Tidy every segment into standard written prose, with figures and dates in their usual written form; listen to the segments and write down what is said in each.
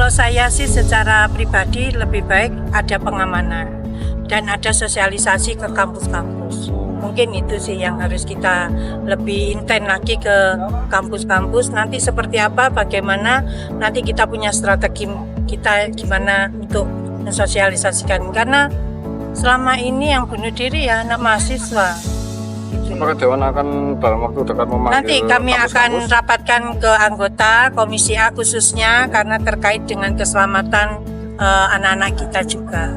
Kalau saya sih secara pribadi lebih baik ada pengamanan dan ada sosialisasi ke kampus-kampus. Mungkin itu sih yang harus kita lebih intens lagi ke kampus-kampus. Nanti seperti apa, bagaimana nanti kita punya strategi kita gimana untuk mensosialisasikan. Karena selama ini yang bunuh diri ya anak mahasiswa. Apakah Dewan akan dalam waktu dekat memanggil Nanti kami akan rapatkan ke anggota Komisi A khususnya karena terkait dengan keselamatan anak-anak kita juga.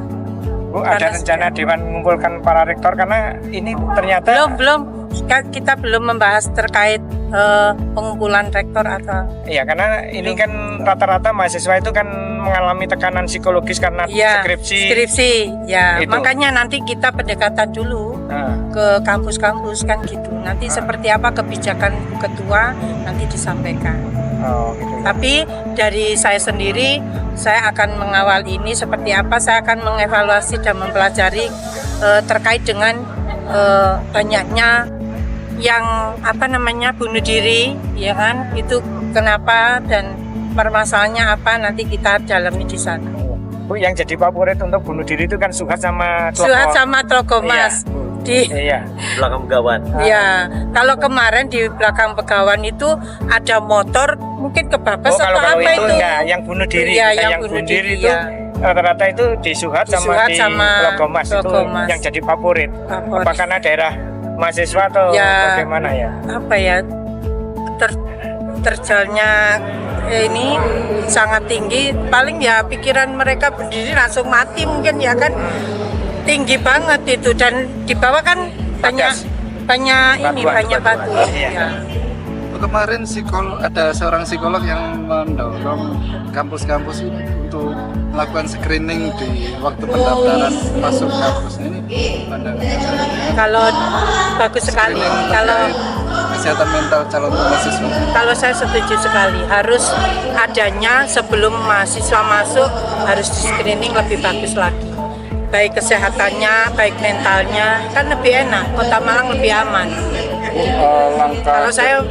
Bu, ada rencana Dewan mengumpulkan para rektor karena ini ternyata belum kita belum membahas terkait pengumpulan rektor atau iya, karena ini kan rata-rata mahasiswa itu kan mengalami tekanan psikologis karena ya, skripsi ya itu. Makanya nanti kita pendekatan dulu ke kampus-kampus kan gitu. Nanti seperti apa kebijakan ketua nanti disampaikan. Gitu. Tapi dari saya sendiri, saya akan mengawal ini seperti apa. Saya akan mengevaluasi dan mempelajari terkait dengan banyaknya yang bunuh diri, ya kan? Itu kenapa dan permasalahannya apa? Nanti kita dalami di sana. Bu, yang jadi favorit untuk bunuh diri itu kan Suhat sama Trogomas. Iya. Belakang Begawan. Ya, kalau kemarin di belakang Begawan itu ada motor mungkin kebablas atau kalau apa itu? itu? Enggak, yang bunuh diri. Iya, yang bunuh diri itu rata-rata itu di Suhat sama Trogomas itu yang jadi favorit. Apa karena daerah mahasiswa atau bagaimana ya? Apa ya? Terjalnya ini sangat tinggi. Paling ya pikiran mereka berdiri langsung mati mungkin ya kan. Tinggi banget itu dan di bawah kan banyak batu. Ya. Kemarin ada seorang psikolog yang mendorong kampus-kampus ini untuk melakukan screening di waktu pendaftaran masuk kampus ini. Kalau bagus sekali. Kalau kesehatan mental calon mahasiswa. Kalau saya setuju sekali, harus adanya sebelum mahasiswa masuk harus di screening lebih bagus lagi. Baik kesehatannya, baik mentalnya, kan lebih enak. Kota Malang lebih aman. Kalau saya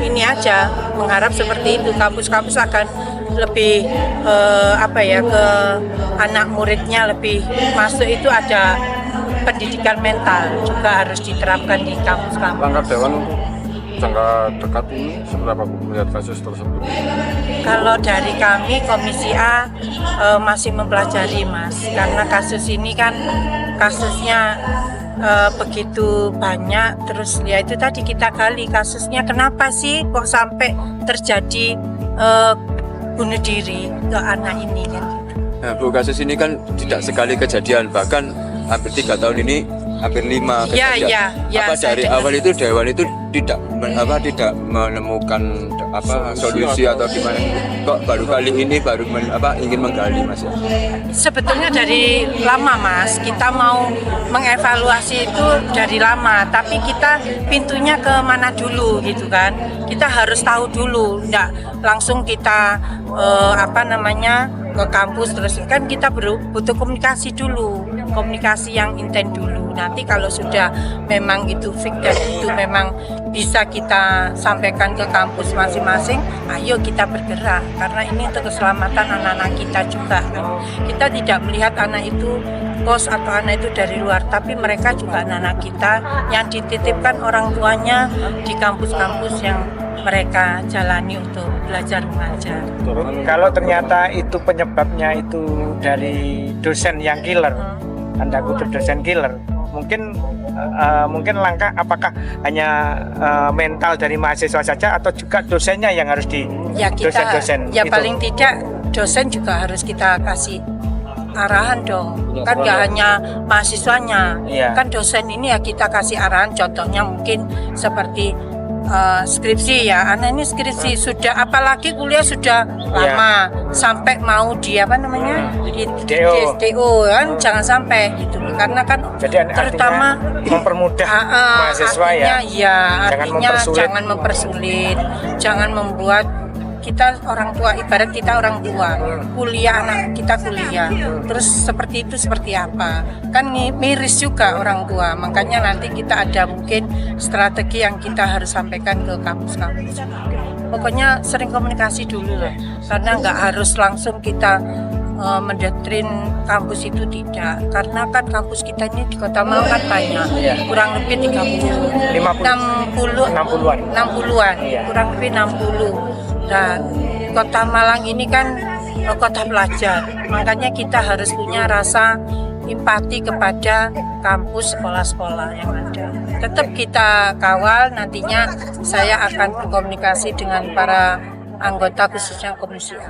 ini aja mengharap seperti itu, kampus-kampus akan lebih ke anak muridnya lebih masuk itu ada pendidikan mental juga harus diterapkan di kampus-kampus. Langkah Dewan untuk jangka dekat ini seberapa melihat kasus tersebut? Kalau dari kami Komisi A masih mempelajari Mas, karena kasus ini kan kasusnya begitu banyak, terus ya itu tadi kita gali kasusnya kenapa sih kok sampai terjadi bunuh diri ke anak ini kan? Nah, Bu, kasus ini kan tidak sekali kejadian, bahkan hampir 3 tahun ini hampir 5 kejadian. Ya, dari awal itu Dewan itu tidak menemukan solusi atau gimana? Kok baru kali ini ingin menggali, Mas ya? Sebetulnya dari lama Mas, kita mau mengevaluasi itu dari lama, tapi kita pintunya ke mana dulu gitu kan? Kita harus tahu dulu, enggak langsung kita ke kampus terus kan kita butuh komunikasi dulu, komunikasi yang intens dulu. Nanti kalau sudah memang itu fix dan itu memang bisa kita sampaikan ke kampus masing-masing, ayo kita bergerak karena ini untuk keselamatan anak-anak kita juga kan. Kita tidak melihat anak itu kos atau anak itu dari luar, tapi mereka juga anak-anak kita yang dititipkan orang tuanya di kampus-kampus yang mereka jalani untuk belajar mengajar. Kalau ternyata itu penyebabnya itu dari dosen yang killer, tanda kutip dosen killer, mungkin langkah apakah hanya mental dari mahasiswa saja atau juga dosennya yang harus dosen-dosen ya itu? Paling tidak dosen juga harus kita kasih arahan dong, kan gak hanya mahasiswanya, kan dosen ini ya kita kasih arahan. Contohnya mungkin seperti skripsi ya, anak ini skripsi sudah, apalagi kuliah sudah lama sampai mau di DO kan, jangan sampai gitu karena kan jadi terutama mempermudah mahasiswa jangan mempersulit, jangan membuat kita orang tua, ibarat kita orang tua kuliah, anak kita kuliah terus seperti itu seperti apa kan miris juga orang tua. Makanya nanti kita ada mungkin strategi yang kita harus sampaikan ke kampus-kampus. pokoknya sering komunikasi dulu lah, karena nggak harus langsung kita mendoktrin kampus itu, tidak, karena kan kampus kita ini di Kota Malang kan banyak, kurang lebih 60-an, kurang lebih 60. Dan Kota Malang ini kan kota pelajar, makanya kita harus punya rasa empati kepada kampus sekolah-sekolah yang ada. Tetap kita kawal, nantinya saya akan berkomunikasi dengan para anggota khususnya Komisi A.